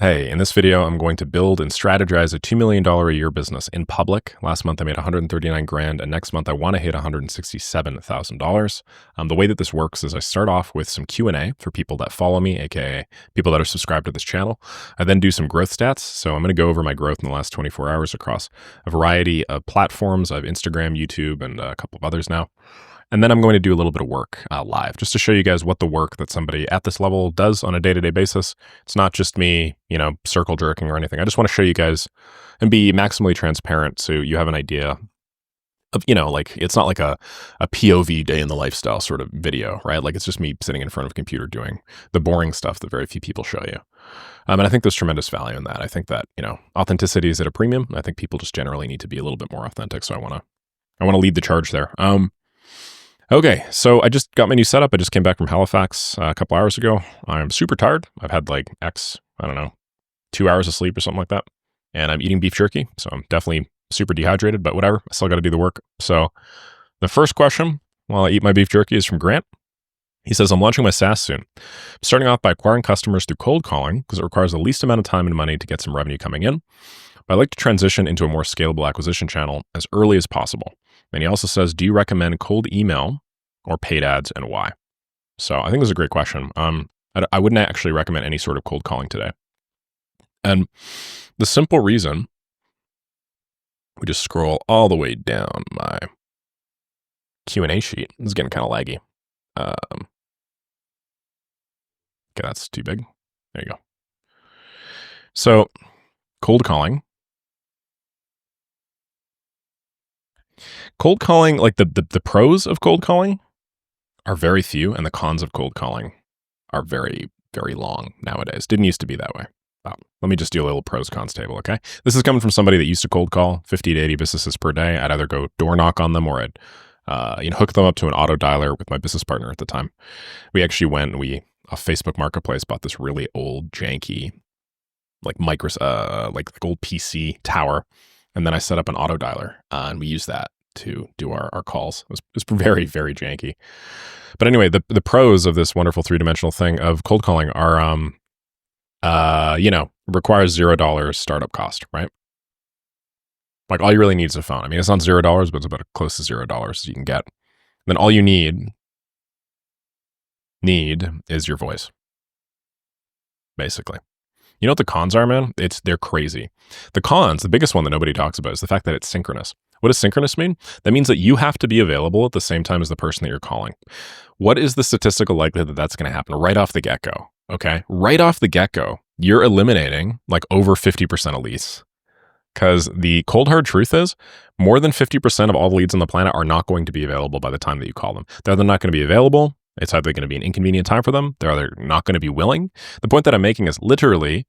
Hey, in this video, I'm going to build and strategize a $2 million a year business in public. Last month, I made 139 grand, and next month, I want to hit $167,000. The way that this works is I start off with some Q&A for people that follow me, aka people that are subscribed to this channel. I then do some growth stats. So I'm going to go over my growth in the last 24 hours across a variety of platforms. I have Instagram, YouTube, and a couple of others now. And then I'm going to do a little bit of work live just to show you guys what the work that somebody at this level does on a day-to-day basis. It's not just me, circle jerking or anything. I just want to show you guys and be maximally transparent so you have an idea of, it's not like a POV day in the lifestyle sort of video, right? Like it's just me sitting in front of a computer doing the boring stuff that very few people show you. And I think there's tremendous value in that. I think that, authenticity is at a premium. I think people just generally need to be a little bit more authentic. So I want to lead the charge there. Okay, so I just got my new setup. I just came back from Halifax a couple hours ago. I'm super tired. I've had like 2 hours of sleep or something like that. And I'm eating beef jerky, so I'm definitely super dehydrated, but whatever. I still got to do the work. So the first question while I eat my beef jerky is from Grant. He says, I'm launching my SaaS soon. I'm starting off by acquiring customers through cold calling because it requires the least amount of time and money to get some revenue coming in. But I'd like to transition into a more scalable acquisition channel as early as possible. And he also says, do you recommend cold email or paid ads and why? So I think this is a great question. I wouldn't actually recommend any sort of cold calling today. And the simple reason, we just scroll all the way down my Q&A sheet. This is getting kind of laggy. Okay, that's too big. There you go. So cold calling, like the pros of cold calling are very few, and the cons of cold calling are very, very long nowadays. Didn't used to be that way. Let me just do a little pros cons table, okay? This is coming from somebody that used to cold call 50 to 80 businesses per day. I'd either go door knock on them or I'd hook them up to an auto dialer with my business partner at the time. We actually went and off Facebook Marketplace bought this really old, janky, like old PC tower. And then I set up an auto dialer and we used that to do our calls. It was very, very janky. But anyway, the pros of this wonderful three-dimensional thing of cold calling are, requires $0 startup cost, right? Like all you really need is a phone. I mean, it's not $0, but it's about close to $0 as you can get. Then all you need is your voice, basically. You know what the cons are, man? They're crazy. The cons, the biggest one that nobody talks about is the fact that it's synchronous. What does synchronous mean? That means that you have to be available at the same time as the person that you're calling. What is the statistical likelihood that that's going to happen right off the get-go? Okay, right off the get-go, you're eliminating like over 50% of leads. Because the cold hard truth is more than 50% of all the leads on the planet are not going to be available by the time that you call them. They're either not going to be available. It's either going to be an inconvenient time for them. They're either not going to be willing. The point that I'm making is literally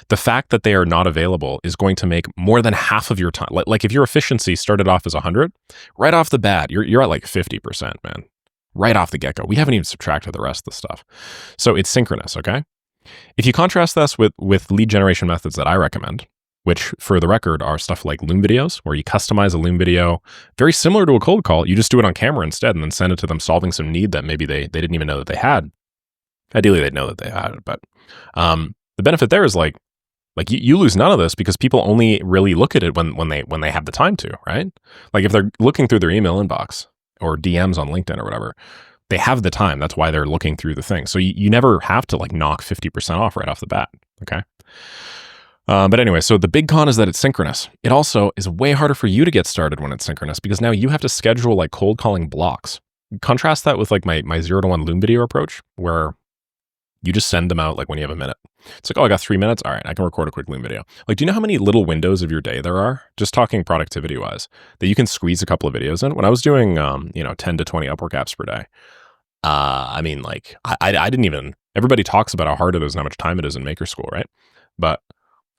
the fact that they are not available is going to make more than half of your time. Like if your efficiency started off as 100, right off the bat, you're at like 50%, man. Right off the get-go. We haven't even subtracted the rest of the stuff. So it's synchronous, okay? If you contrast this with lead generation methods that I recommend, which for the record are stuff like Loom videos, where you customize a Loom video, very similar to a cold call. You just do it on camera instead and then send it to them solving some need that maybe they didn't even know that they had. Ideally, they'd know that they had it, but the benefit there is like you lose none of this because people only really look at it when they have the time to, right? Like if they're looking through their email inbox or DMs on LinkedIn or whatever, they have the time. That's why they're looking through the thing. So you never have to like knock 50% off right off the bat, okay? But anyway, so the big con is that it's synchronous. It also is way harder for you to get started when it's synchronous because now you have to schedule like cold calling blocks. Contrast that with like my 0 to 1 Loom video approach where you just send them out like when you have a minute. It's like, oh, I got 3 minutes. All right, I can record a quick Loom video. Like, do you know how many little windows of your day there are? Just talking productivity wise, that you can squeeze a couple of videos in. When I was doing, 10 to 20 Upwork apps per day, I didn't even, everybody talks about how hard it is and how much time it is in maker school, right? But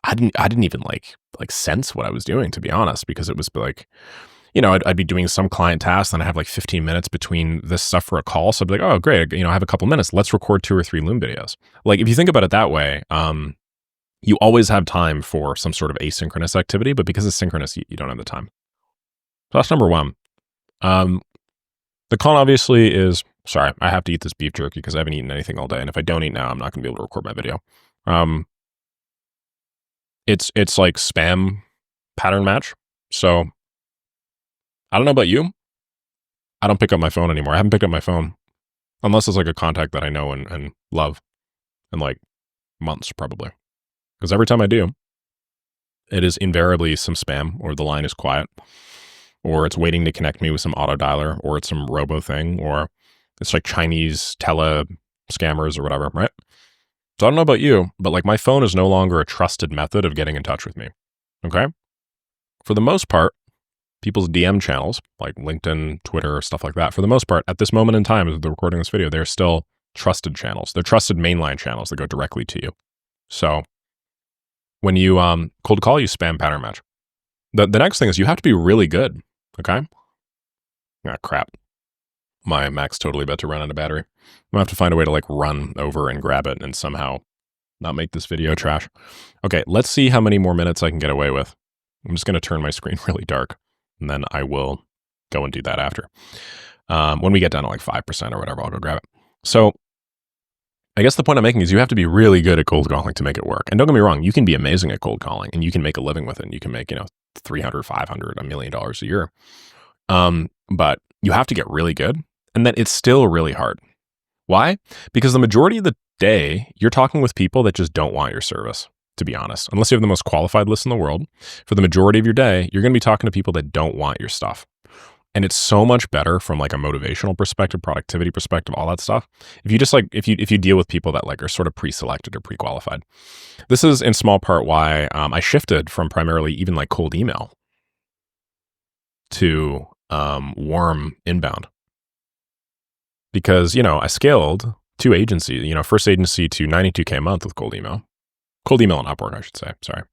I didn't even like sense what I was doing, to be honest, because it was like, I'd be doing some client task and I have like 15 minutes between this stuff for a call. So I'd be like, oh, great. I have a couple minutes. Let's record 2 or 3 Loom videos. Like if you think about it that way, you always have time for some sort of asynchronous activity, but because it's synchronous, you don't have the time. So that's number one. The con obviously is, sorry, I have to eat this beef jerky because I haven't eaten anything all day. And if I don't eat now, I'm not going to be able to record my video. It's like spam pattern match. So I don't know about you. I don't pick up my phone anymore. I haven't picked up my phone unless it's like a contact that I know and love in like months probably. Because every time I do, it is invariably some spam or the line is quiet or it's waiting to connect me with some auto dialer or it's some robo thing or it's like Chinese tele scammers or whatever, right? So I don't know about you, but like my phone is no longer a trusted method of getting in touch with me. Okay. For the most part, people's DM channels, like LinkedIn, Twitter, stuff like that, for the most part, at this moment in time, as they're recording this video, they're still trusted channels. They're trusted mainline channels that go directly to you. So when you cold call, you spam pattern match. The next thing is you have to be really good. Okay. Ah, crap. My Mac's totally about to run out of battery. I'm gonna have to find a way to like run over and grab it and somehow not make this video trash. Okay, let's see how many more minutes I can get away with. I'm just gonna turn my screen really dark and then I will go and do that after. When we get down to like 5% or whatever, I'll go grab it. So I guess the point I'm making is you have to be really good at cold calling to make it work. And don't get me wrong, you can be amazing at cold calling and you can make a living with it. And you can make, you know, 300, 500, $1 million a year. But you have to get really good and then it's still really hard. Why? Because the majority of the day, you're talking with people that just don't want your service, to be honest. Unless you have the most qualified list in the world, for the majority of your day, you're going to be talking to people that don't want your stuff. And it's so much better from like a motivational perspective, productivity perspective, all that stuff. If you just like, if you deal with people that like are sort of pre-selected or pre-qualified. This is in small part why I shifted from primarily even like cold email to warm inbound. Because, you know, I scaled 2 agencies, you know, first agency to $92K a month with cold email on Upwork, I should say. Sorry.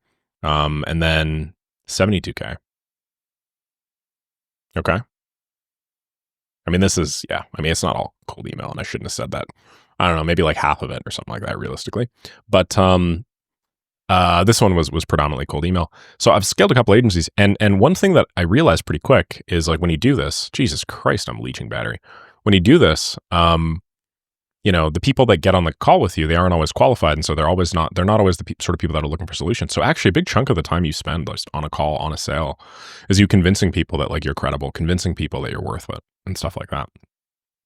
And then $72K. Okay. I mean, this is, yeah, I mean, it's not all cold email and I shouldn't have said that. I don't know, maybe like half of it or something like that realistically. But this one was predominantly cold email. So I've scaled a couple agencies and one thing that I realized pretty quick is like when you do this, Jesus Christ, I'm leeching battery. When you do this, you know, the people that get on the call with you, they aren't always qualified. And so they're not always the sort of people that are looking for solutions. So actually a big chunk of the time you spend just on a call, on a sale, is you convincing people that like you're credible, convincing people that you're worth it and stuff like that.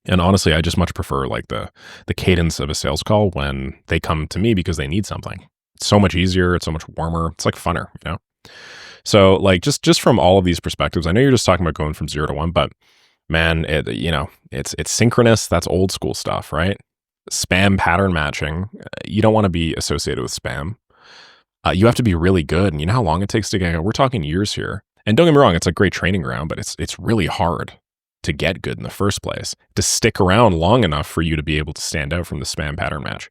And honestly, I just much prefer like the cadence of a sales call when they come to me because they need something. It's so much easier. It's so much warmer. It's like funner, you know? So like just from all of these perspectives, I know you're just talking about going from 0 to 1, but man, you know, it's synchronous. That's old school stuff, right? Spam pattern matching. You don't want to be associated with spam. You have to be really good. And you know how long it takes to get, we're talking years here. And don't get me wrong, it's a great training ground, but it's really hard to get good in the first place, to stick around long enough for you to be able to stand out from the spam pattern match.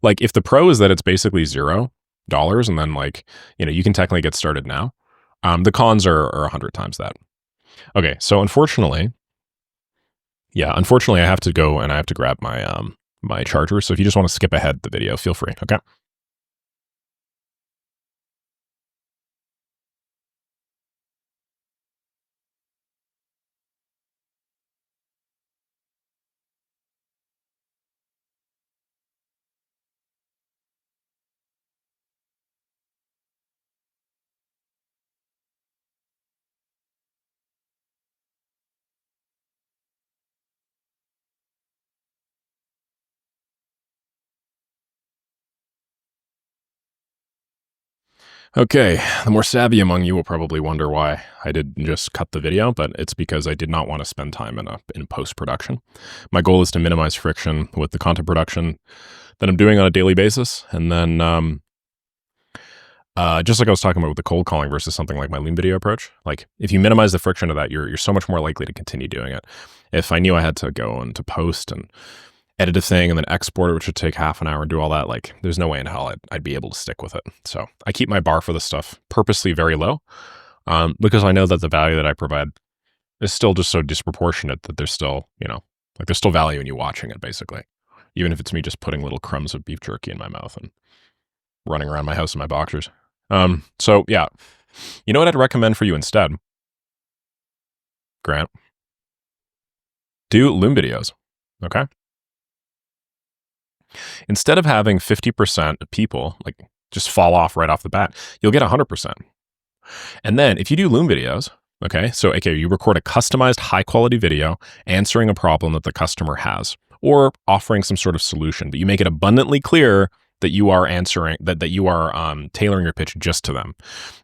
Like if the pro is that it's basically $0 and then like, you know, you can technically get started now. The cons are 100 times that. Okay. So unfortunately, I have to go and I have to grab my, my charger. So if you just want to skip ahead the video, feel free. Okay. Okay, the more savvy among you will probably wonder why I didn't just cut the video, but it's because I did not want to spend time in post-production. My goal is to minimize friction with the content production that I'm doing on a daily basis. And then just like I was talking about with the cold calling versus something like my lean video approach, like if you minimize the friction of that, you're so much more likely to continue doing it. If I knew I had to go into post and edit a thing and then export it, which would take half an hour and do all that, like there's no way in hell I'd be able to stick with it. So I keep my bar for this stuff purposely very low because I know that the value that I provide is still just so disproportionate that there's still, you know, like there's still value in you watching it basically, even if it's me just putting little crumbs of beef jerky in my mouth and running around my house in my boxers. So yeah, you know what I'd recommend for you instead, Grant? Do Loom videos, okay? Instead of having 50% of people, like just fall off right off the bat, you'll get 100%. And then if you do Loom videos, okay, you record a customized high quality video answering a problem that the customer has or offering some sort of solution, but you make it abundantly clear that you are answering, that you are tailoring your pitch just to them.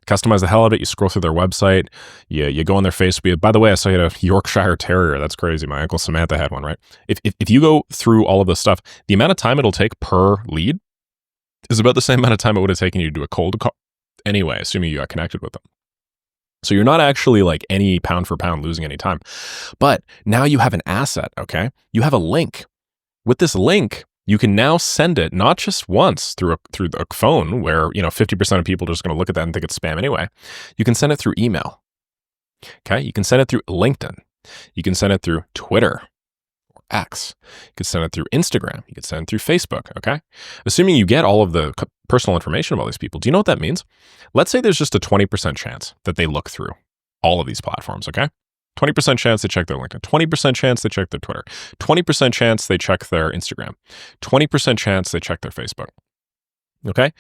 Customize the hell out of it. You scroll through their website. You go on their Facebook. By the way, I saw you had a Yorkshire Terrier. That's crazy. My Uncle Samantha had one, right? If you go through all of this stuff, the amount of time it'll take per lead is about the same amount of time it would have taken you to do a cold call anyway, assuming you got connected with them. So you're not actually like any pound for pound losing any time. But now you have an asset, okay? You have a link. With this link, you can now send it not just once through a phone where, 50% of people are just going to look at that and think it's spam anyway. You can send it through email. Okay? You can send it through LinkedIn. You can send it through Twitter or X. You can send it through Instagram. You can send it through Facebook, okay? Assuming you get all of the personal information of all these people, do you know what that means? Let's say there's just a 20% chance that they look through all of these platforms, okay? 20% chance they check their LinkedIn, 20% chance they check their Twitter, 20% chance they check their Instagram, 20% chance they check their Facebook. Okay?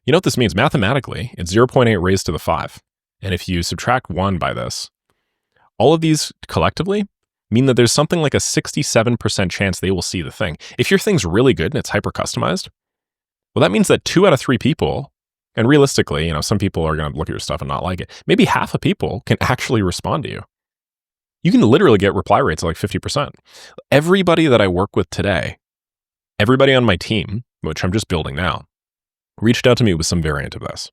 You know what this means? Mathematically, it's 0.8 raised to the 5. And if you subtract 1 by this, all of these collectively mean that there's something like a 67% chance they will see the thing. If your thing's really good and it's hyper customized, well, that means that 2 out of 3 people, and realistically, some people are going to look at your stuff and not like it, maybe half of people can actually respond to you. You can literally get reply rates of like 50%. Everybody that I work with today, everybody on my team, which I'm just building now, reached out to me with some variant of this.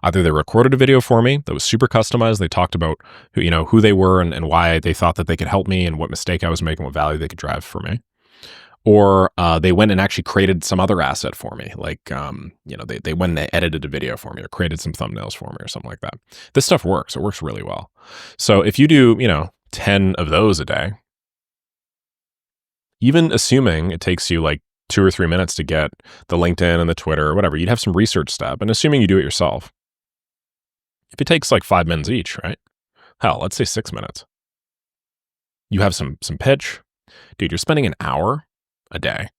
Either they recorded a video for me that was super customized. They talked about who they were and why they thought that they could help me and what mistake I was making, what value they could drive for me. Or they went and actually created some other asset for me. Like, they went and they edited a video for me or created some thumbnails for me or something like that. This stuff works. It works really well. So if you do, 10 of those a day, even assuming it takes you like 2 or 3 minutes to get the LinkedIn and the Twitter or whatever, you'd have some research step. And assuming you do it yourself, if it takes like 5 minutes each, right? Hell, let's say 6 minutes. You have some pitch. Dude, you're spending an hour a day.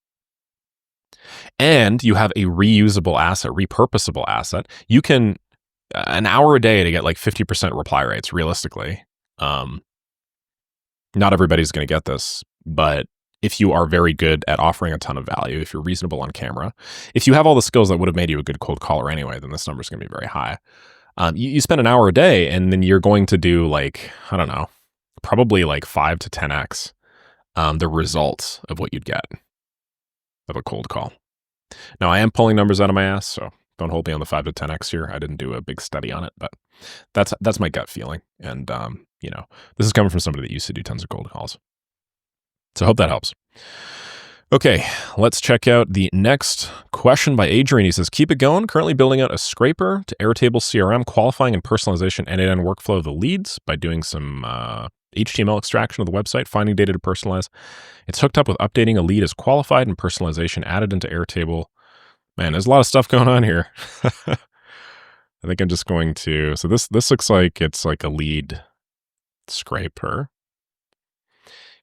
And you have a reusable asset, repurposable asset. You can, an hour a day to get like 50% reply rates, realistically. Not everybody's going to get this, but if you are very good at offering a ton of value, if you're reasonable on camera, if you have all the skills that would have made you a good cold caller anyway, then this number is going to be very high. You spend an hour a day and then you're going to do like, I don't know, probably like 5 to 10x the results of what you'd get of a cold call. Now, I am pulling numbers out of my ass, so don't hold me on the 5 to 10x here. I didn't do a big study on it, but that's my gut feeling. And, this is coming from somebody that used to do tons of cold calls. So I hope that helps. Okay, let's check out the next question by Adrian. He says, keep it going. Currently building out a scraper to Airtable CRM, qualifying and personalization end-to-end workflow of the leads by doing some HTML extraction of the website, finding data to personalize. It's hooked up with updating a lead as qualified and personalization added into Airtable. Man, there's a lot of stuff going on here. I think I'm just going to, so this looks like it's like a lead scraper.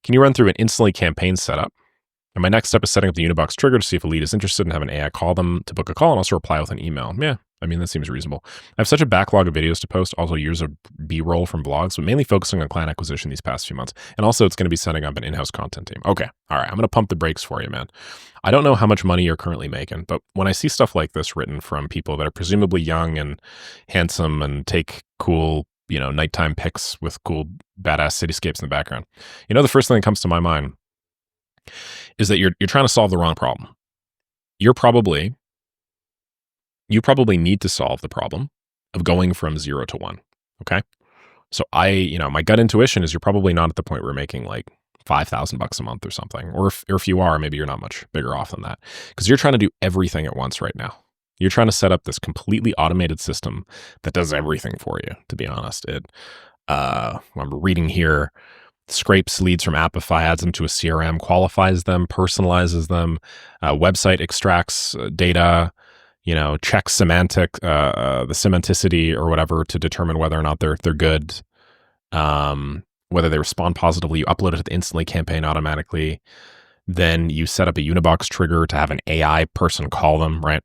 Can you run through an instantly campaign setup? And my next step is setting up the Unibox trigger to see if a lead is interested and have an AI call them to book a call and also reply with an email. Yeah, I mean, that seems reasonable. I have such a backlog of videos to post, also years of B-roll from blogs, but mainly focusing on client acquisition these past few months. And also it's going to be setting up an in-house content team. Okay, all right, I'm going to pump the brakes for you, man. I don't know how much money you're currently making, but when I see stuff like this written from people that are presumably young and handsome and take cool, nighttime pics with cool, badass cityscapes in the background, the first thing that comes to my mind is that you're trying to solve the wrong problem. You probably need to solve the problem of going from 0 to 1. Okay. So my gut intuition is you're probably not at the point where you're making like $5,000 a month or something. Or if you are, maybe you're not much bigger off than that because you're trying to do everything at once right now. You're trying to set up this completely automated system that does everything for you, to be honest. I'm reading here, scrapes leads from Appify, adds them to a CRM, qualifies them, personalizes them, website extracts data, checks the semanticity or whatever to determine whether or not they're good, whether they respond positively. You upload it to the instantly campaign automatically. Then you set up a Unibox trigger to have an AI person call them, right?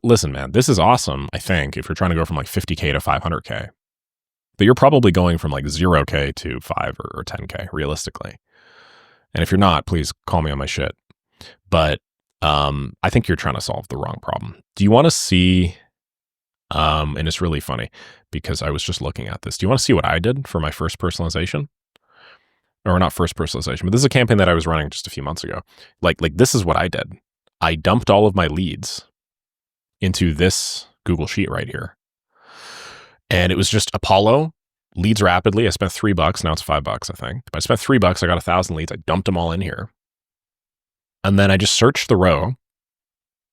Listen, man, this is awesome, I think, if you're trying to go from like 50K to 500K. But you're probably going from like 0K to 5 or 10K realistically. And if you're not, please call me on my shit. But I think you're trying to solve the wrong problem. Do you want to see, and it's really funny because I was just looking at this. Do you want to see what I did for my first personalization? Or not first personalization, but this is a campaign that I was running just a few months ago. Like this is what I did. I dumped all of my leads into this Google Sheet right here. And it was just Apollo, leads rapidly. I spent $3. Now it's $5, I think. But I spent $3. I got 1,000 leads. I dumped them all in here. And then I just searched the row.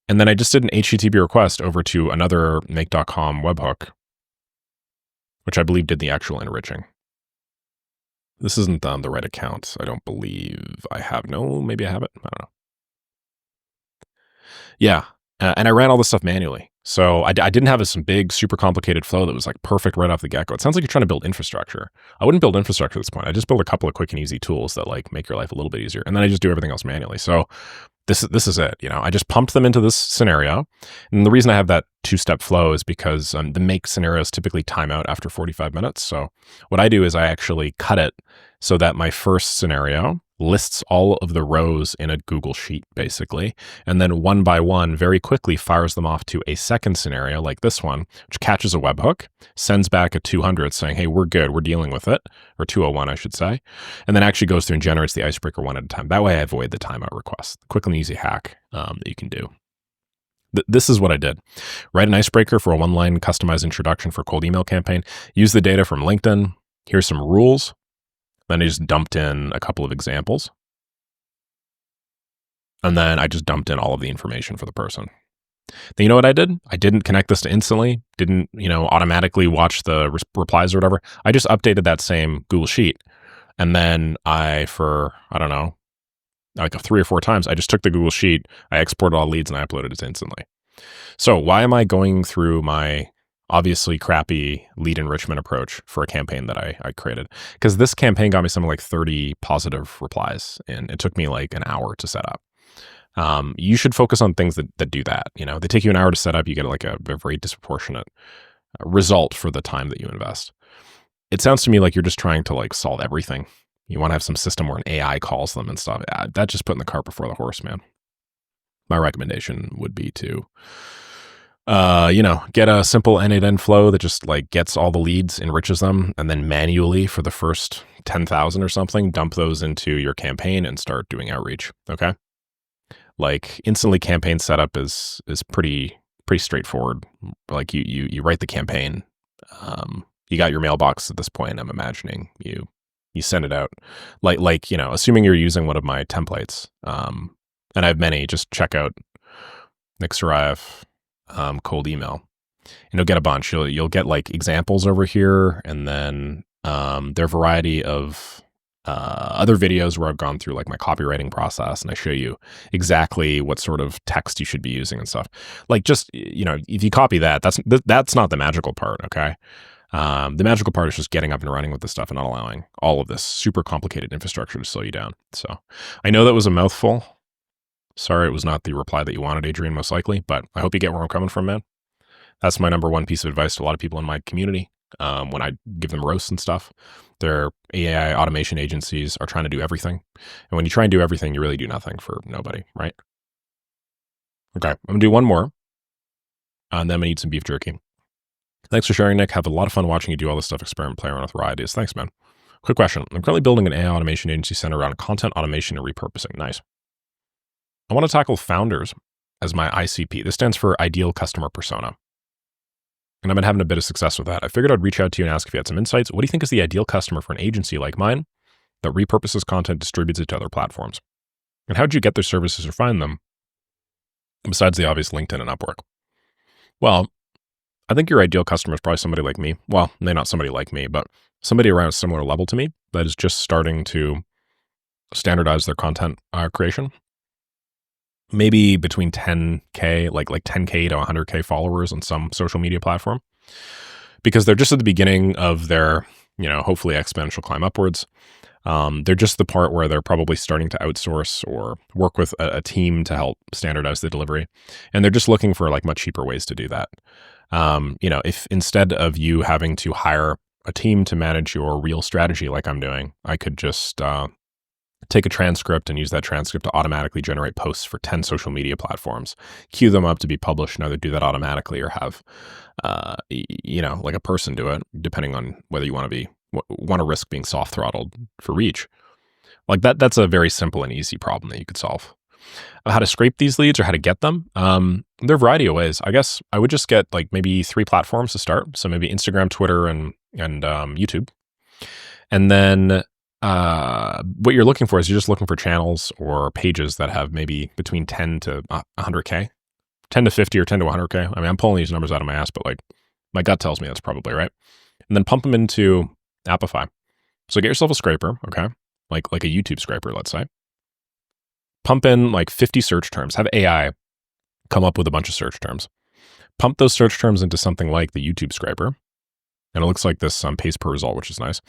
And then I just did an HTTP request over to another make.com webhook, which I believe did the actual enriching. This isn't the right account. I don't believe I have. No, maybe I have it. I don't know. Yeah. And I ran all this stuff manually. So I didn't have some big, super complicated flow that was like perfect right off the get-go. It sounds like you're trying to build infrastructure. I wouldn't build infrastructure at this point. I just build a couple of quick and easy tools that like make your life a little bit easier. And then I just do everything else manually. So this is it. I just pumped them into this scenario. And the reason I have that two-step flow is because the make scenarios typically time out after 45 minutes. So what I do is I actually cut it so that my first scenario lists all of the rows in a Google Sheet, basically. And then one by one, very quickly fires them off to a second scenario like this one, which catches a webhook, sends back a 200 saying, hey, we're good, we're dealing with it, or 201, I should say. And then actually goes through and generates the icebreaker one at a time. That way I avoid the timeout request. Quick and easy hack that you can do. This is what I did. Write an icebreaker for a one-line customized introduction for a cold email campaign. Use the data from LinkedIn. Here's some rules. Then I just dumped in a couple of examples. And then I just dumped in all of the information for the person. Then you know what I did? I didn't connect this to Instantly, didn't, automatically watch the replies or whatever. I just updated that same Google Sheet. And then for, I don't know, like 3 or 4 times, I just took the Google Sheet, I exported all leads and I uploaded it to Instantly. So why am I going through my obviously crappy lead enrichment approach for a campaign that I created? Because this campaign got me something like 30 positive replies and it took me like an hour to set up. You should focus on things that do that. They take you an hour to set up, you get like a very disproportionate result for the time that you invest. It sounds to me like you're just trying to like solve everything. You want to have some system where an AI calls them and stuff. That's just putting the cart before the horse, man. My recommendation would be to get a simple end-to-end flow that just like gets all the leads, enriches them, and then manually for the first 10,000 or something, dump those into your campaign and start doing outreach. Okay. Like Instantly campaign setup is pretty straightforward. Like you write the campaign. You got your mailbox at this point. I'm imagining you send it out like, assuming you're using one of my templates. And I have many, just check out Nick Saraev, cold email, and you'll get a bunch. You'll get like examples over here, and then there are a variety of other videos where I've gone through like my copywriting process and I show you exactly what sort of text you should be using and stuff. Like just, if you copy that, that's not the magical part. Okay. The magical part is just getting up and running with this stuff and not allowing all of this super complicated infrastructure to slow you down. So I know that was a mouthful. Sorry, it was not the reply that you wanted, Adrian, most likely, but I hope you get where I'm coming from, man. That's my number one piece of advice to a lot of people in my community. When I give them roasts and stuff, their AI automation agencies are trying to do everything. And when you try and do everything, you really do nothing for nobody, right? Okay, I'm going to do one more. And then I'm going to eat some beef jerky. Thanks for sharing, Nick. Have a lot of fun watching you do all this stuff, experiment, play around with raw ideas. Thanks, man. Quick question. I'm currently building an AI automation agency centered around content automation and repurposing. Nice. I want to tackle founders as my ICP. This stands for Ideal Customer Persona. And I've been having a bit of success with that. I figured I'd reach out to you and ask if you had some insights. What do you think is the ideal customer for an agency like mine that repurposes content, distributes it to other platforms? And how did you get their services or find them besides the obvious LinkedIn and Upwork? Well, I think your ideal customer is probably somebody like me. Well, maybe not somebody like me, but somebody around a similar level to me that is just starting to standardize their content creation. Maybe between 10K, like 10K to 100K followers on some social media platform, because they're just at the beginning of their, hopefully exponential climb upwards. They're just the part where they're probably starting to outsource or work with a team to help standardize the delivery. And they're just looking for like much cheaper ways to do that. If instead of you having to hire a team to manage your real strategy like I'm doing, I could just take a transcript and use that transcript to automatically generate posts for 10 social media platforms, queue them up to be published, and either do that automatically or have, like a person do it, depending on whether you want to risk being soft throttled for reach. Like that's a very simple and easy problem that you could solve. How to scrape these leads or how to get them? There are a variety of ways. I guess I would just get like maybe 3 platforms to start. So maybe Instagram, Twitter, and YouTube. And then what you're looking for is you're just looking for channels or pages that have maybe between 10 to 100K, 10 to 50 or 10 to 100K. I mean, I'm pulling these numbers out of my ass, but like my gut tells me that's probably right. And then pump them into Apify. So get yourself a scraper, okay? Like a YouTube scraper, let's say. Pump in like 50 search terms. Have AI come up with a bunch of search terms. Pump those search terms into something like the YouTube scraper. And it looks like this pays per result, which is nice.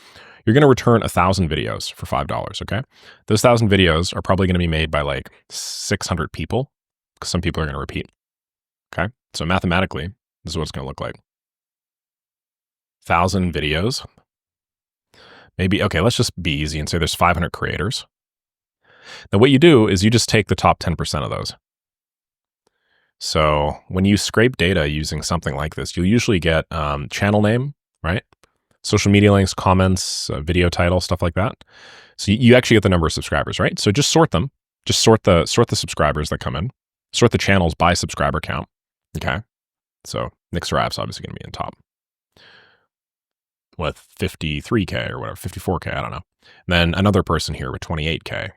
You're going to return 1,000 videos for $5, okay? Those 1,000 videos are probably going to be made by like 600 people, because some people are going to repeat, okay? So mathematically, this is what it's going to look like. 1,000 videos. Maybe, okay, let's just be easy and say there's 500 creators. Now what you do is you just take the top 10% of those. So when you scrape data using something like this, you'll usually get channel name, right? Social media links, comments, video title, stuff like that. So you actually get the number of subscribers, right? So just sort them. Just sort the subscribers that come in. Sort the channels by subscriber count. Okay. So Nick Saraev's obviously going to be in top with 53K or whatever, 54K, I don't know. And then another person here with 28K.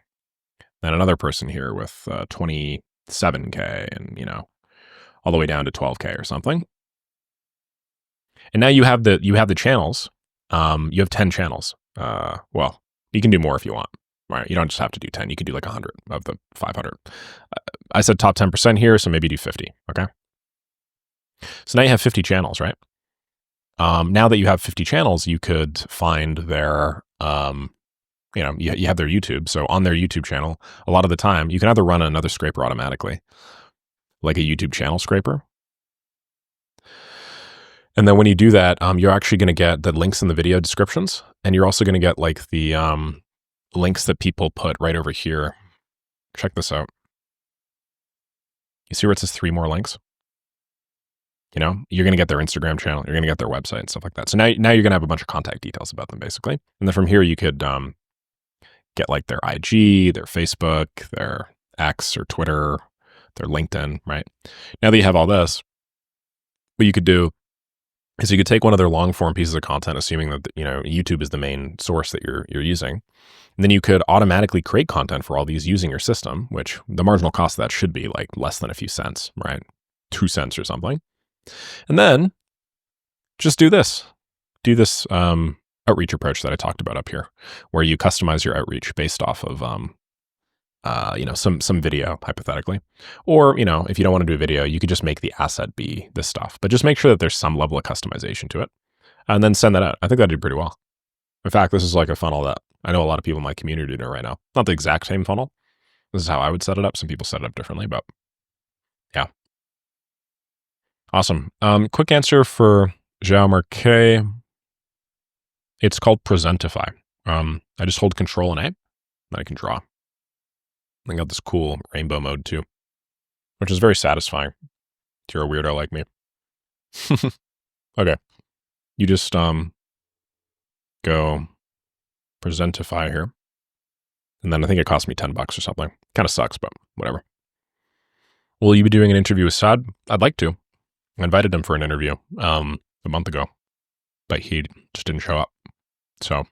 Then another person here with 27K and, all the way down to 12K or something. And now you have the channels. You have 10 channels. Well, you can do more if you want, right? You don't just have to do 10. You can do like 100 of the 500. I said top 10% here, so maybe do 50, okay? So now you have 50 channels, right? Now that you have 50 channels, you could find their, you have their YouTube. So on their YouTube channel, a lot of the time, you can either run another scraper automatically, like a YouTube channel scraper. And then when you do that, you're actually going to get the links in the video descriptions. And you're also going to get like the links that people put right over here. Check this out. You see where it says 3 more links? You're going to get their Instagram channel. You're going to get their website and stuff like that. So now you're going to have a bunch of contact details about them, basically. And then from here, you could get like their IG, their Facebook, their X or Twitter, their LinkedIn, right? Now that you have all this, what you could do is you could take one of their long form pieces of content, assuming that, YouTube is the main source that you're using. And then you could automatically create content for all these using your system, which the marginal cost of that should be like less than a few cents, right? 2 cents or something. And then just do this. Do this outreach approach that I talked about up here, where you customize your outreach based off of, some video, hypothetically. Or, if you don't want to do a video, you could just make the asset be this stuff. But just make sure that there's some level of customization to it. And then send that out. I think that'd do pretty well. In fact, this is like a funnel that I know a lot of people in my community do right now. Not the exact same funnel. This is how I would set it up. Some people set it up differently, but yeah. Awesome. Quick answer for João Marquet. It's called Presentify. I just hold Control and A, and I can draw. I got this cool rainbow mode too, which is very satisfying if you're a weirdo like me. Okay. You just go Presentify here. And then I think it cost me $10 or something. Kind of sucks, but whatever. Will you be doing an interview with Saad? I'd like to. I invited him for an interview a month ago, but he just didn't show up. So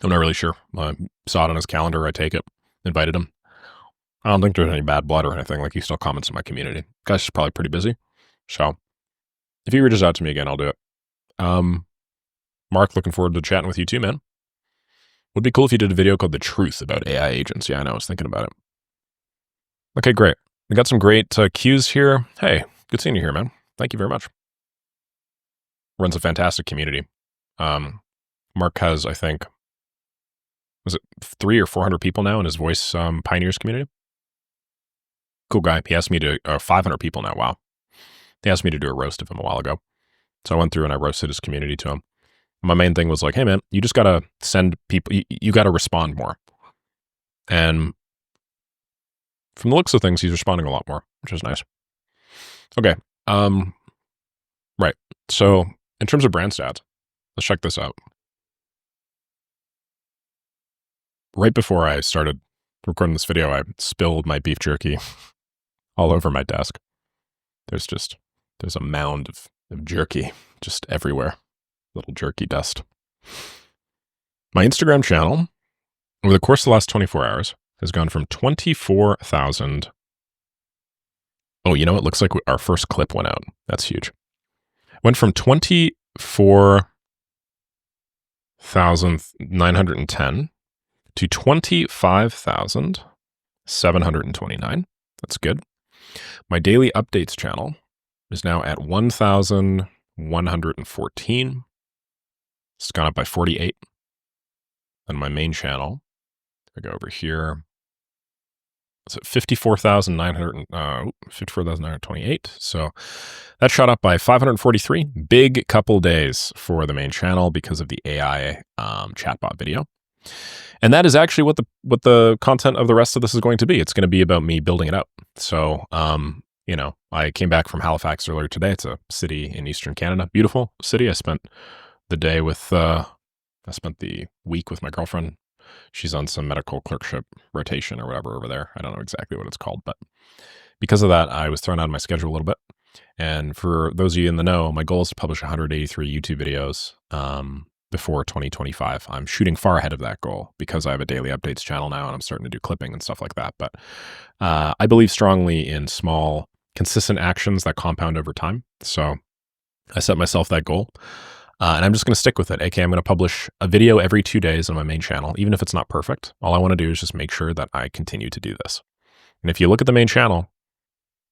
I'm not really sure. I saw it on his calendar. I take it. Invited him. I don't think there's any bad blood or anything. Like, he still comments in my community. Guy's just probably pretty busy. So if he reaches out to me again, I'll do it. Mark, looking forward to chatting with you too, man. Would be cool if you did a video called The Truth about AI agents. Yeah, I know. I was thinking about it. Okay, great. We got some great cues here. Hey, good seeing you here, man. Thank you very much. Runs a fantastic community. Mark has, I think, was it 300 or 400 people now in his voice pioneers community. Cool guy. He asked me to 500 people now. Wow. He asked me to do a roast of him a while ago. So I went through and I roasted his community to him. My main thing was like, hey man, you just got to send people, you got to respond more. And from the looks of things, he's responding a lot more, which is nice. Okay. Right. So in terms of brand stats, let's check this out. Right before I started recording this video, I spilled my beef jerky all over my desk. There's a mound of jerky just everywhere. Little jerky dust. My Instagram channel, over the course of the last 24 hours, has gone from 24,000. Oh, you know, it looks like our first clip went out. That's huge. Went from 24,910 to 25,729. That's good. My daily updates channel is now at 1,114. It's gone up by 48. And my main channel, I go over here. It's at 54,928. So that shot up by 543. Big couple days for the main channel because of the AI chatbot video. And that is actually what the content of the rest of this is going to be. It's going to be about me building it out. So, you know, I came back from Halifax earlier today. It's a city in Eastern Canada. Beautiful city. I spent the week with my girlfriend. She's on some medical clerkship rotation or whatever over there. I don't know exactly what it's called, but because of that, I was thrown out of my schedule a little bit. And for those of you in the know, my goal is to publish 183 YouTube videos before 2025. I'm shooting far ahead of that goal because I have a daily updates channel now and I'm starting to do clipping and stuff like that. But I believe strongly in small, consistent actions that compound over time. So I set myself that goal. And I'm just going to stick with it. Okay, I'm going to publish a video every 2 days on my main channel, even if it's not perfect. All I want to do is just make sure that I continue to do this. And if you look at the main channel,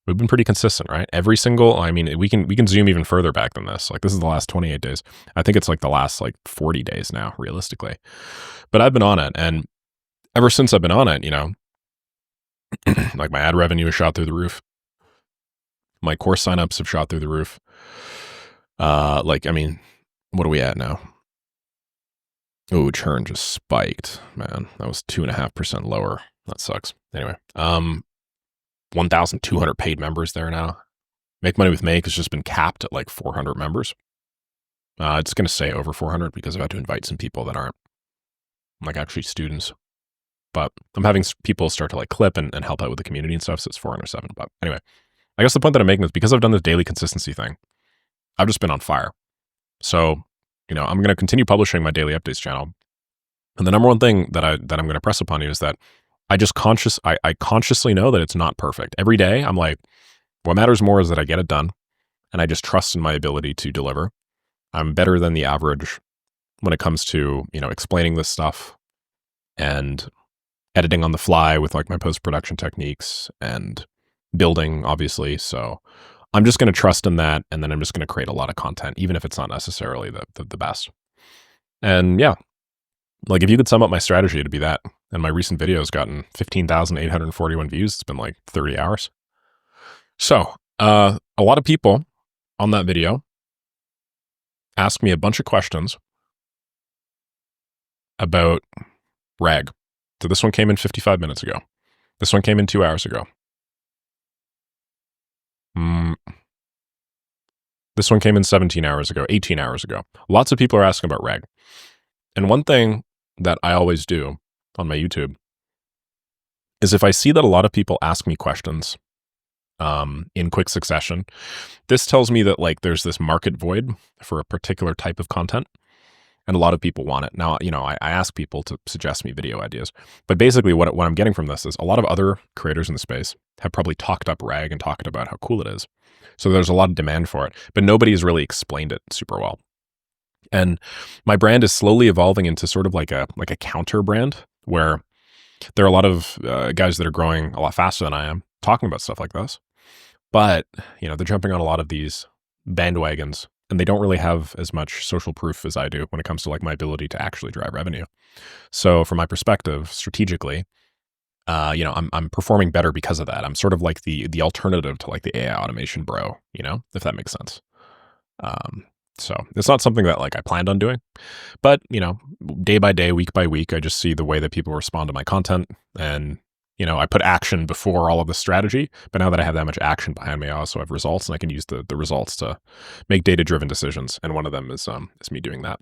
we've been pretty consistent, right? Every single, I mean, we can zoom even further back than this. Like this is the last 28 days. I think it's like the last like 40 days now, realistically. But I've been on it. And ever since I've been on it, you know, like my ad revenue has shot through the roof. My course signups have shot through the roof. Like, I mean, what are we at now? Oh, churn just spiked, man. That was 2.5% lower. That sucks. Anyway, 1,200 paid members there now. Make Money with Make has just been capped at like 400 members. It's going to say over 400 because I've had to invite some people that aren't like actually students. But I'm having people start to like clip and help out with the community and stuff. So it's 407. But anyway, I guess the point that I'm making is because I've done this daily consistency thing, I've just been on fire. So, you know, I'm going to continue publishing my daily updates channel. And the number one thing that I'm going to press upon you is that I consciously know that it's not perfect. Every day I'm like, what matters more is that I get it done. And I just trust in my ability to deliver. I'm better than the average when it comes to, you know, explaining this stuff and editing on the fly with like my post-production techniques and building, obviously. So I'm just going to trust in that, and then I'm just going to create a lot of content, even if it's not necessarily the best. And yeah, like if you could sum up my strategy, it'd be that. And my recent video has gotten 15,841 views. It's been like 30 hours. So a lot of people on that video asked me a bunch of questions about RAG. So this one came in 55 minutes ago. This one came in 2 hours ago. This one came in 17 hours ago, 18 hours ago. Lots of people are asking about RAG. And one thing that I always do on my YouTube is if I see that a lot of people ask me questions in quick succession, this tells me that like there's this market void for a particular type of content. And a lot of people want it. Now, you know, I ask people to suggest me video ideas. But basically what I'm getting from this is a lot of other creators in the space have probably talked up RAG and talked about how cool it is. So there's a lot of demand for it, but nobody has really explained it super well. And my brand is slowly evolving into sort of like a counter brand where there are a lot of guys that are growing a lot faster than I am talking about stuff like this. But, you know, they're jumping on a lot of these bandwagons and they don't really have as much social proof as I do when it comes to like my ability to actually drive revenue. So from my perspective, strategically, I'm performing better because of that. I'm sort of like the alternative to like the AI automation bro, if that makes sense. Um, so it's not something that like I planned on doing, but day by day, week by week, I just see the way that people respond to my content, and I put action before all of the strategy. But now that I have that much action behind me, I also have results, and I can use the results to make data driven decisions. And one of them is me doing that.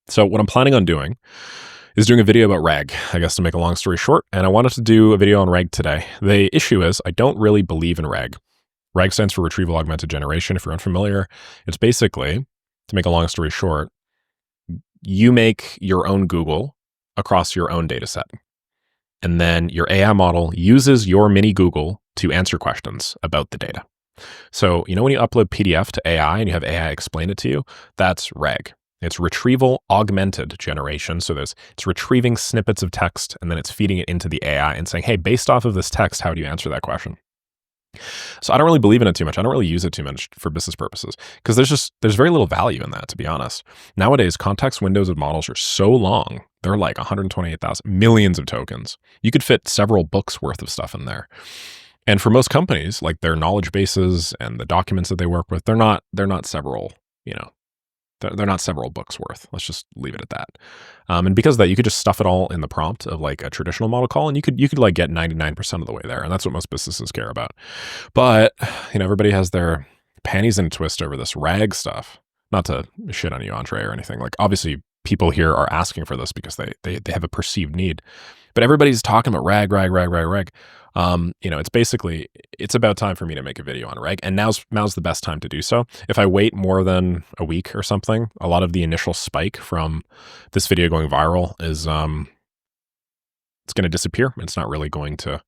So what I'm planning on doing is doing a video about RAG, I guess, to make a long story short. And I wanted to do a video on RAG today. The issue is I don't really believe in RAG. RAG stands for Retrieval Augmented Generation. If you're unfamiliar, it's basically, to make a long story short, you make your own Google across your own data set. And then your AI model uses your mini Google to answer questions about the data. So, when you upload PDF to AI and you have AI explain it to you, that's RAG. It's Retrieval Augmented Generation. So it's retrieving snippets of text, and then it's feeding it into the AI and saying, hey, based off of this text, how do you answer that question? So I don't really believe in it too much. I don't really use it too much for business purposes because there's very little value in that, to be honest. Nowadays, context windows of models are so long. They're like 128,000 millions of tokens. You could fit several books worth of stuff in there. And for most companies, like their knowledge bases and the documents that they work with, they're not several, they're not several books worth. Let's just leave it at that. And because of that, you could just stuff it all in the prompt of like a traditional model call, and you could like get 99% of the way there. And that's what most businesses care about. But, everybody has their panties in a twist over this RAG stuff. Not to shit on you, Entree, or anything. Like, obviously, people here are asking for this because they have a perceived need. But everybody's talking about RAG. It's about time for me to make a video on RAG, and now's the best time to do so. If I wait more than a week or something, a lot of the initial spike from this video going viral is it's going to disappear. It's not really going to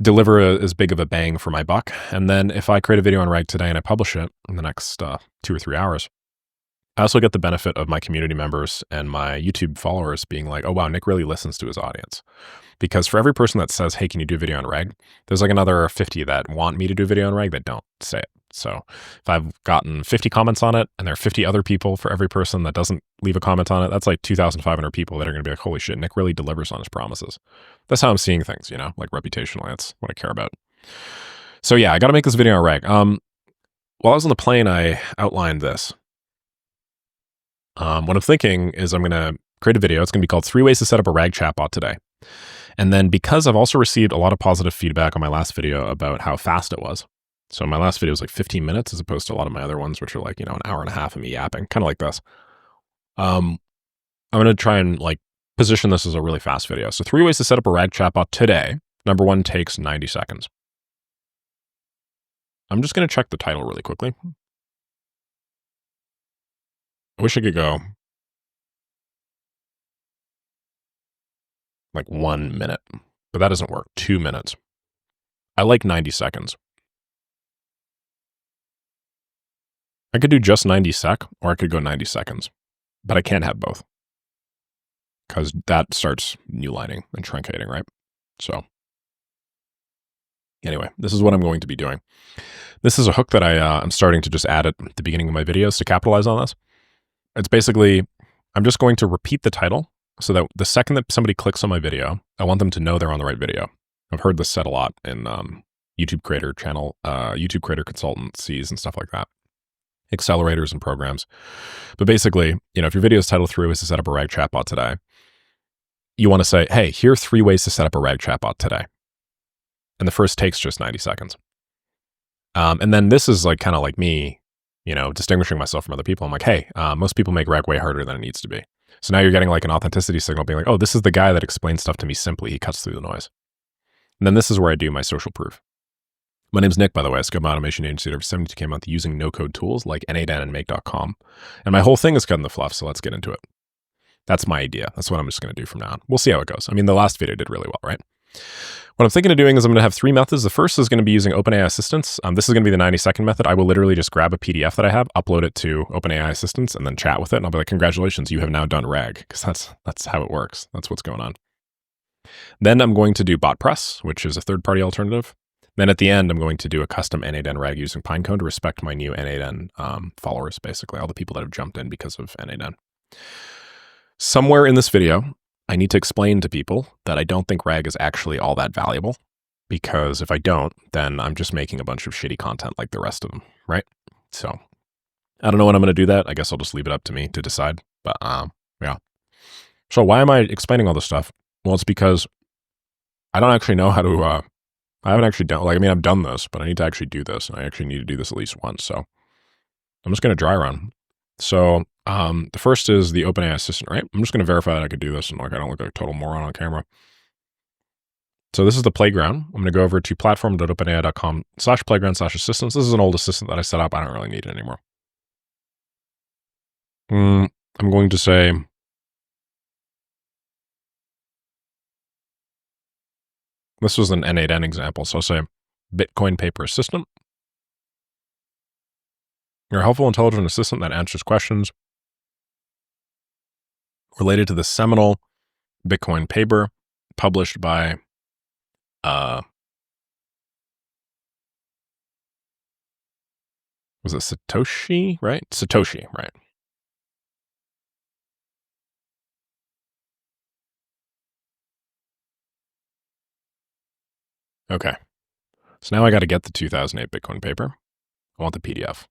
deliver as big of a bang for my buck. And then if I create a video on RAG today and I publish it in the next 2 or 3 hours, I also get the benefit of my community members and my YouTube followers being like, oh, wow, Nick really listens to his audience. Because for every person that says, hey, can you do a video on RAG? There's like another 50 that want me to do a video on RAG that don't say it. So if I've gotten 50 comments on it and there are 50 other people for every person that doesn't leave a comment on it, that's like 2,500 people that are going to be like, holy shit, Nick really delivers on his promises. That's how I'm seeing things, like reputationally. That's what I care about. So yeah, I got to make this video on RAG. While I was on the plane, I outlined this. What I'm thinking is I'm going to create a video. It's going to be called 3 Ways to Set Up a RAG Chatbot Today. And then because I've also received a lot of positive feedback on my last video about how fast it was. So my last video was like 15 minutes as opposed to a lot of my other ones, which are like, an hour and a half of me yapping, kind of like this. I'm going to try and like position this as a really fast video. So 3 ways to set up a RAG chatbot today. Number 1 takes 90 seconds. I'm just going to check the title really quickly. I wish I could go like 1 minute, but that doesn't work. 2 minutes. I like 90 seconds. I could do just 90 sec, or I could go 90 seconds, but I can't have both because that starts new lining and truncating, right? So anyway, this is what I'm going to be doing. This is a hook that I'm starting to just add at the beginning of my videos to capitalize on this. It's basically, I'm just going to repeat the title so that the second that somebody clicks on my video, I want them to know they're on the right video. I've heard this said a lot in YouTube creator channel, YouTube creator consultancies and stuff like that, accelerators and programs. But basically, if your video is titled 3 ways to set up a RAG chatbot today, you want to say, hey, here are 3 ways to set up a RAG chatbot today. And the first takes just 90 seconds. And then this is like kind of like me, distinguishing myself from other people. I'm like, hey, most people make RAG way harder than it needs to be. So now you're getting like an authenticity signal being like, oh, this is the guy that explains stuff to me simply. He cuts through the noise. And then this is where I do my social proof. My name's Nick, by the way. I scale my automation agency at over 72K a month using no-code tools like N8N and Make.com. And my whole thing is cutting the fluff, so let's get into it. That's my idea. That's what I'm just going to do from now on. We'll see how it goes. I mean, the last video did really well, right? What I'm thinking of doing is I'm going to have 3 methods. The first is going to be using OpenAI Assistants. This is going to be the 90-second method. I will literally just grab a PDF that I have, upload it to OpenAI Assistants, and then chat with it. And I'll be like, congratulations, you have now done RAG, because that's how it works. That's what's going on. Then I'm going to do BotPress, which is a third-party alternative. Then at the end, I'm going to do a custom N8N rag using Pinecone to respect my new N8N followers, basically, all the people that have jumped in because of N8N. Somewhere in this video, I need to explain to people that I don't think rag is actually all that valuable, because if I don't, then I'm just making a bunch of shitty content like the rest of them, right? So I don't know when I'm going to do that. I guess I'll just leave it up to me to decide. But yeah. So why am I explaining all this stuff? Well, it's because I don't actually know how to, I haven't actually done, like, I mean, I've done this, but I need to actually do this. And I actually need to do this at least once. So I'm just going to dry run. So the first is the OpenAI assistant, right? I'm just going to verify that I could do this and like I don't look like a total moron on camera. So this is the playground. I'm going to go over to platform.openai.com/playground/assistants. This is an old assistant that I set up. I don't really need it anymore. I'm going to say, this was an N8N example. So I'll say Bitcoin paper assistant. You're a helpful, intelligent assistant that answers questions related to the seminal Bitcoin paper published by was it Satoshi, right? Satoshi, right? Okay. So now I got to get the 2008 Bitcoin paper. I want the PDF.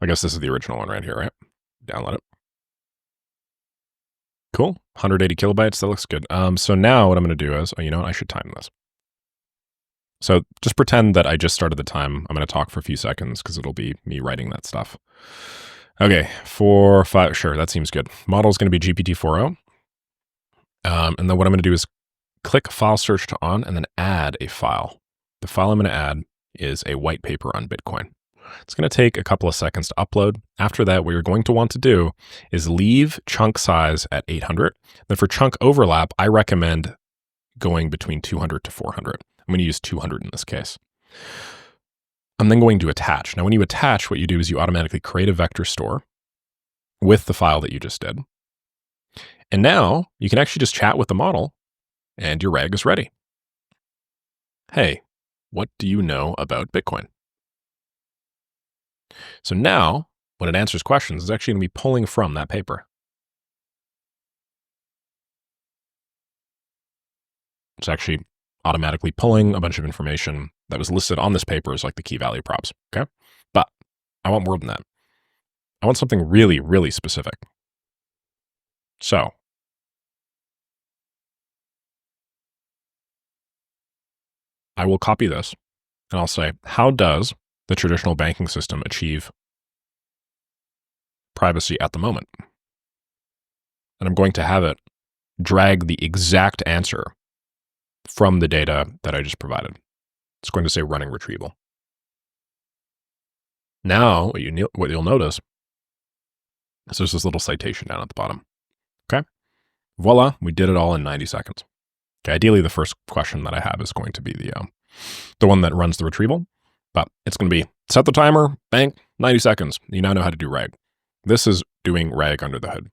I guess this is the original one right here, right? Download it. Cool. 180 kilobytes. That looks good. So now what I'm going to do is, oh, you know what? I should time this. So just pretend that I just started the time. I'm going to talk for a few seconds because it'll be me writing that stuff. Okay, 4, 5, sure, that seems good. Model is going to be GPT-4o. And then what I'm going to do is click file search to on and then add a file. The file I'm going to add is a white paper on Bitcoin. It's going to take a couple of seconds to upload. After that, what you're going to want to do is leave chunk size at 800. Then for chunk overlap, I recommend going between 200 to 400. I'm going to use 200 in this case. I'm then going to attach. Now, when you attach, what you do is you automatically create a vector store with the file that you just did. And now you can actually just chat with the model and your rag is ready. Hey, what do you know about Bitcoin? So now when it answers questions, it's actually going to be pulling from that paper. It's actually automatically pulling a bunch of information that was listed on this paper as like the key value props. Okay. But I want more than that. I want something really, really specific. So I will copy this and I'll say, how does the traditional banking system achieve privacy at the moment? And I'm going to have it drag the exact answer from the data that I just provided. It's going to say running retrieval. Now, what you'll notice is there's this little citation down at the bottom. Okay. Voila, we did it all in 90 seconds. Okay. Ideally, the first question that I have is going to be the one that runs the retrieval, but it's going to be set the timer, bang, 90 seconds. You now know how to do RAG. This is doing RAG under the hood.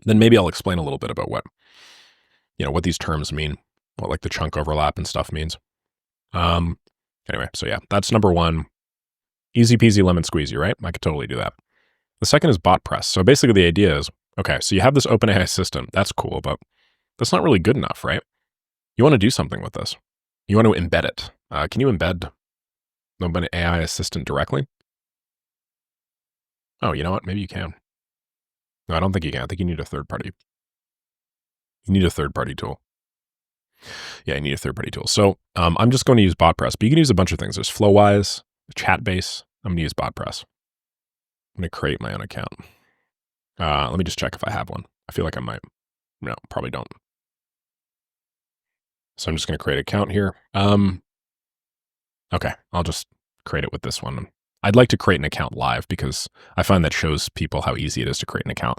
Then maybe I'll explain a little bit about what these terms mean, what like the chunk overlap and stuff means. Anyway, so yeah, that's number one. Easy peasy lemon squeezy, right? I could totally do that. The second is BotPress. So basically the idea is, okay, so you have this OpenAI system. That's cool, but that's not really good enough, right? You want to do something with this. You want to embed it. Can you embed the OpenAI assistant directly? Oh, you know what? Maybe you can. No, I don't think you can. I think you need a third party. You need a third party tool. Yeah, you need a third party tool. So I'm just going to use BotPress, but you can use a bunch of things. There's Flowwise, Chatbase. I'm going to use BotPress. I'm going to create my own account. Let me just check if I have one. I feel like I might. No, probably don't. So I'm just going to create an account here. Okay, I'll just create it with this one. I'd like to create an account live because I find that shows people how easy it is to create an account.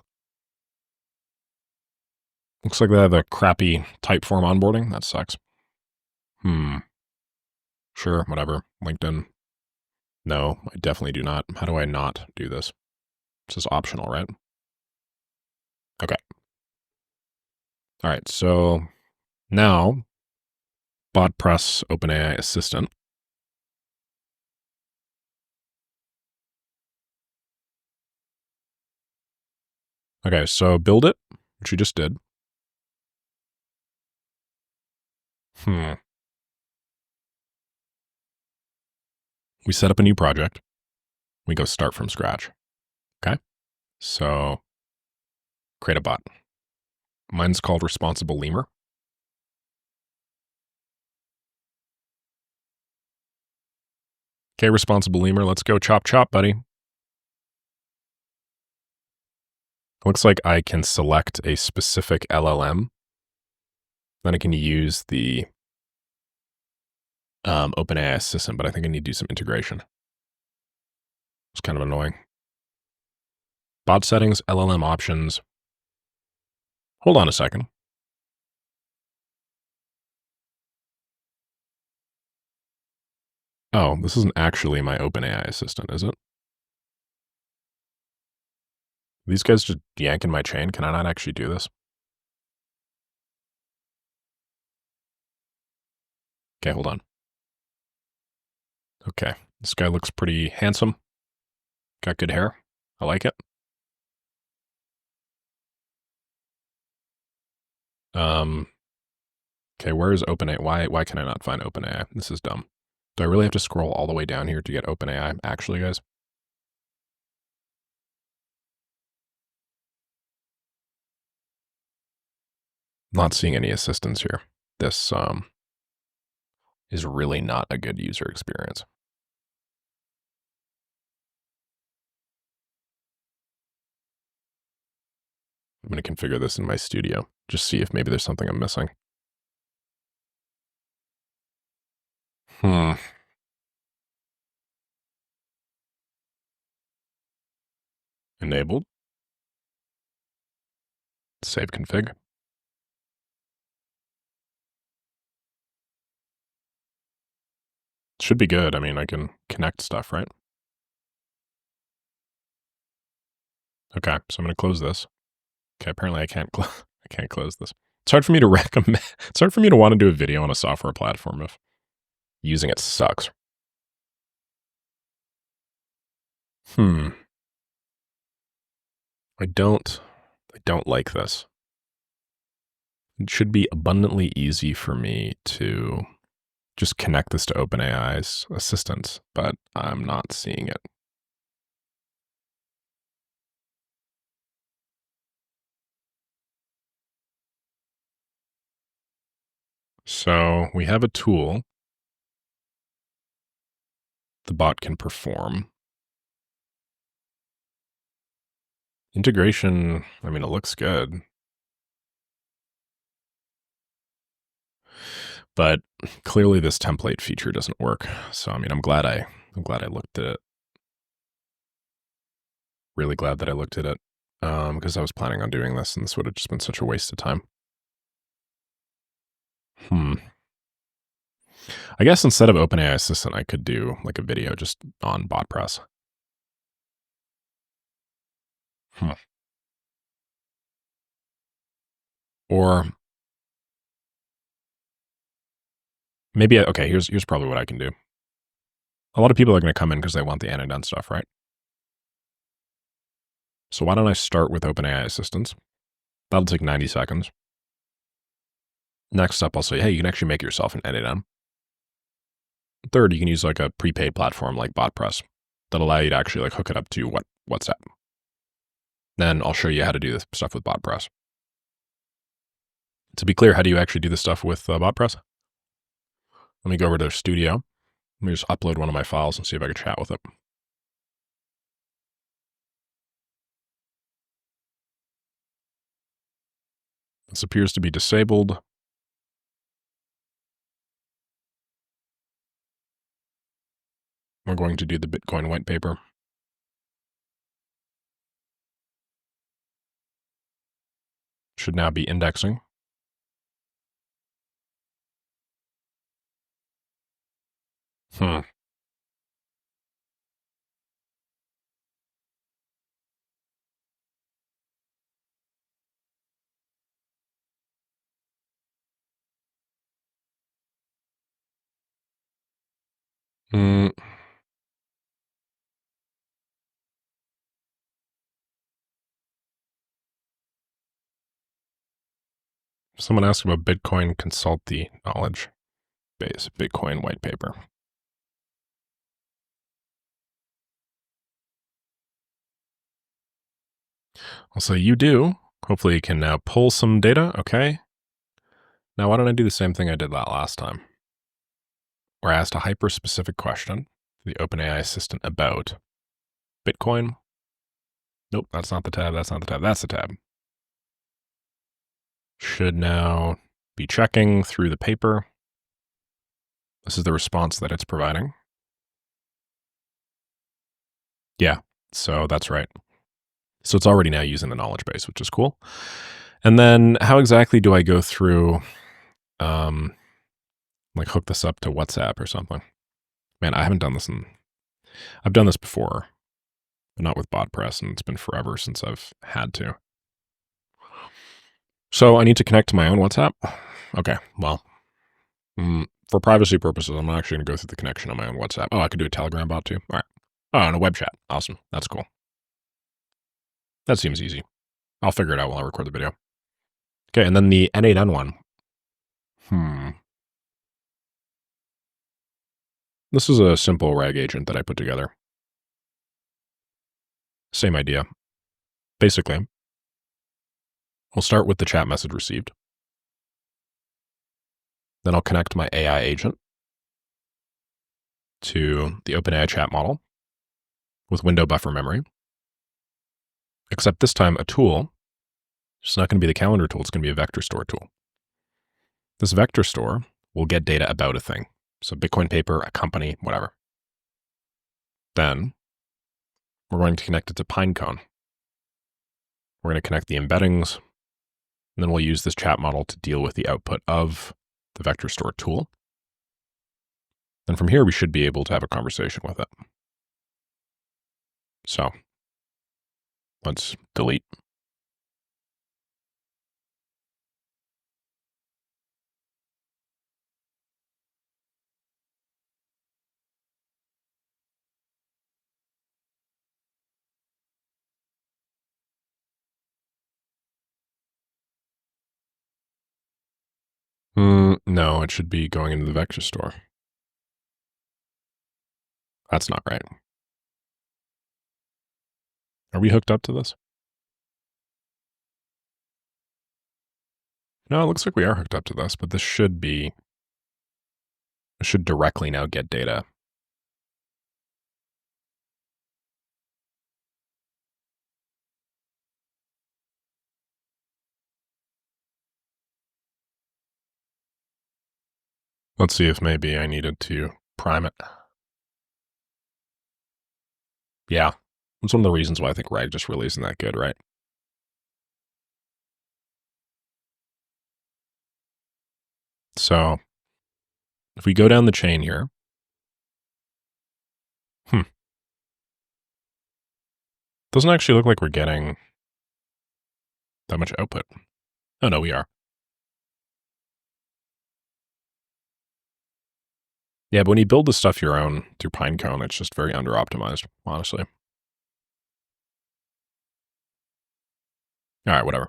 Looks like they have a crappy Typeform onboarding. That sucks. Sure, whatever. LinkedIn. No, I definitely do not. How do I not do this? This is optional, right? Okay. All right, so now BotPress OpenAI assistant. Okay, so build it, which you just did. We set up a new project. We go start from scratch. Okay. So create a bot. Mine's called Responsible Lemur. Okay, Responsible Lemur, let's go chop chop, buddy. Looks like I can select a specific LLM. Then I can use the OpenAI assistant, but I think I need to do some integration. It's kind of annoying. Bot settings, LLM options. Hold on a second. Oh, this isn't actually my OpenAI assistant, is it? These guys just yanking my chain. Can I not actually do this? Okay, hold on. Okay, this guy looks pretty handsome. Got good hair. I like it. Okay, where is OpenAI? Why can I not find OpenAI? This is dumb. Do I really have to scroll all the way down here to get OpenAI? Actually, guys? Not seeing any assistance here. This is really not a good user experience. I'm going to configure this in my studio. Just see if maybe there's something I'm missing. Enabled. Save config. Should be good. I mean, I can connect stuff, right? Okay, so I'm going to close this. Okay, apparently I can't I can't close this. It's hard for me to recommend. It's hard for me to want to do a video on a software platform if using it sucks. I don't like this. It should be abundantly easy for me to just connect this to OpenAI's assistants, but I'm not seeing it. So we have a tool the bot can perform. Integration, I mean, it looks good. But clearly this template feature doesn't work. So I mean, I'm glad I looked at it. Really glad that I looked at it. Because I was planning on doing this and this would have just been such a waste of time. I guess instead of OpenAI Assistant, I could do like a video just on BotPress. Or maybe, okay, here's probably what I can do. A lot of people are going to come in because they want the anodone stuff, right? So why don't I start with OpenAI Assistants? That'll take 90 seconds. Next up, I'll say, hey, you can actually make yourself an anodone. Third, you can use like a prepaid platform like BotPress that'll allow you to actually like hook it up to WhatsApp. Then I'll show you how to do this stuff with BotPress. To be clear, how do you actually do this stuff with BotPress? Let me go over to Studio. Let me just upload one of my files and see if I can chat with it. This appears to be disabled. We're going to do the Bitcoin white paper. Should now be indexing. Mm, someone asked about Bitcoin consult the knowledge base, Bitcoin white paper. I'll say you do. Hopefully you can now pull some data. Okay. Now, why don't I do the same thing I did that last time? Where I asked a hyper-specific question to the OpenAI assistant about Bitcoin. Nope, that's not the tab. That's not the tab. That's the tab. Should now be checking through the paper. This is the response that it's providing. Yeah, so that's right. So it's already now using the knowledge base, which is cool. And then how exactly do I go through, like hook this up to WhatsApp or something? Man, I haven't done this I've done this before, but not with BotPress, and it's been forever since I've had to. So I need to connect to my own WhatsApp? Okay, well, for privacy purposes, I'm not actually going to go through the connection on my own WhatsApp. Oh, I could do a Telegram bot too. All right. Oh, and a web chat. Awesome. That's cool. That seems easy. I'll figure it out while I record the video. Okay, and then the N8N one. This is a simple RAG agent that I put together. Same idea. Basically, we'll start with the chat message received. Then I'll connect my AI agent to the OpenAI chat model with window buffer memory. Except this time a tool. It's not going to be the calendar tool. It's going to be a vector store tool. This vector store will get data about a thing. So Bitcoin paper, a company, whatever. Then we're going to connect it to Pinecone. We're going to connect the embeddings. And then we'll use this chat model to deal with the output of the vector store tool. And from here, we should be able to have a conversation with it. So let's delete. No, it should be going into the vector store. That's not right. Are we hooked up to this? No, it looks like we are hooked up to this, but this should directly now get data. Let's see if maybe I needed to prime it. Yeah, that's one of the reasons why I think RAG just really isn't that good, right? So if we go down the chain here, doesn't actually look like we're getting that much output. Oh, no, we are. Yeah, but when you build the stuff your own through Pinecone, it's just very under-optimized, honestly. All right, whatever.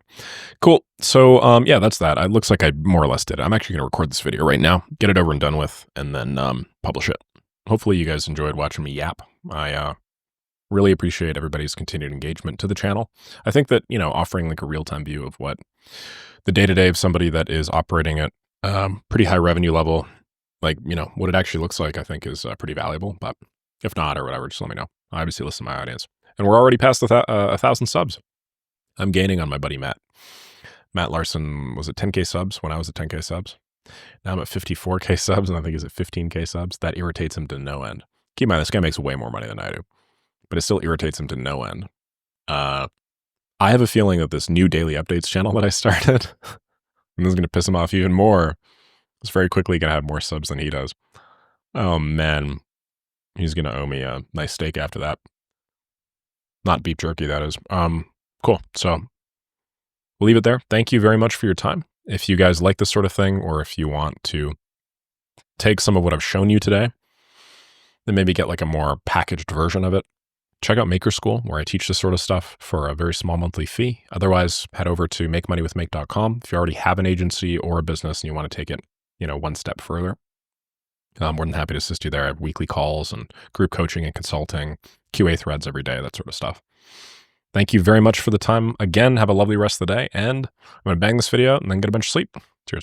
Cool. So, yeah, that's that. It looks like I more or less did it. I'm actually going to record this video right now, get it over and done with, and then publish it. Hopefully you guys enjoyed watching me yap. I really appreciate everybody's continued engagement to the channel. I think that, offering like a real-time view of what the day-to-day of somebody that is operating at pretty high revenue level, like, what it actually looks like, I think is pretty valuable. But if not, or whatever, just let me know. I obviously listen to my audience. And we're already past 1,000 subs. I'm gaining on my buddy Matt. Matt Larsen was at 10K subs when I was at 10K subs. Now I'm at 54K subs, and I think he's at 15K subs. That irritates him to no end. Keep in mind, this guy makes way more money than I do, but it still irritates him to no end. I have a feeling that this new daily updates channel that I started, and this is going to piss him off even more, is very quickly going to have more subs than he does. Oh, man. He's going to owe me a nice steak after that. Not beef jerky, that is. Cool. So we'll leave it there. Thank you very much for your time. If you guys like this sort of thing, or if you want to take some of what I've shown you today then maybe get like a more packaged version of it. Check out Maker School, where I teach this sort of stuff for a very small monthly fee. Otherwise, head over to makemoneywithmake.com if you already have an agency or a business and you want to take it, one step further. I'm more than happy to assist you there. I have weekly calls and group coaching and consulting, QA threads every day, that sort of stuff. Thank you very much for the time. Again, have a lovely rest of the day, and I'm going to bang this video and then get a bunch of sleep.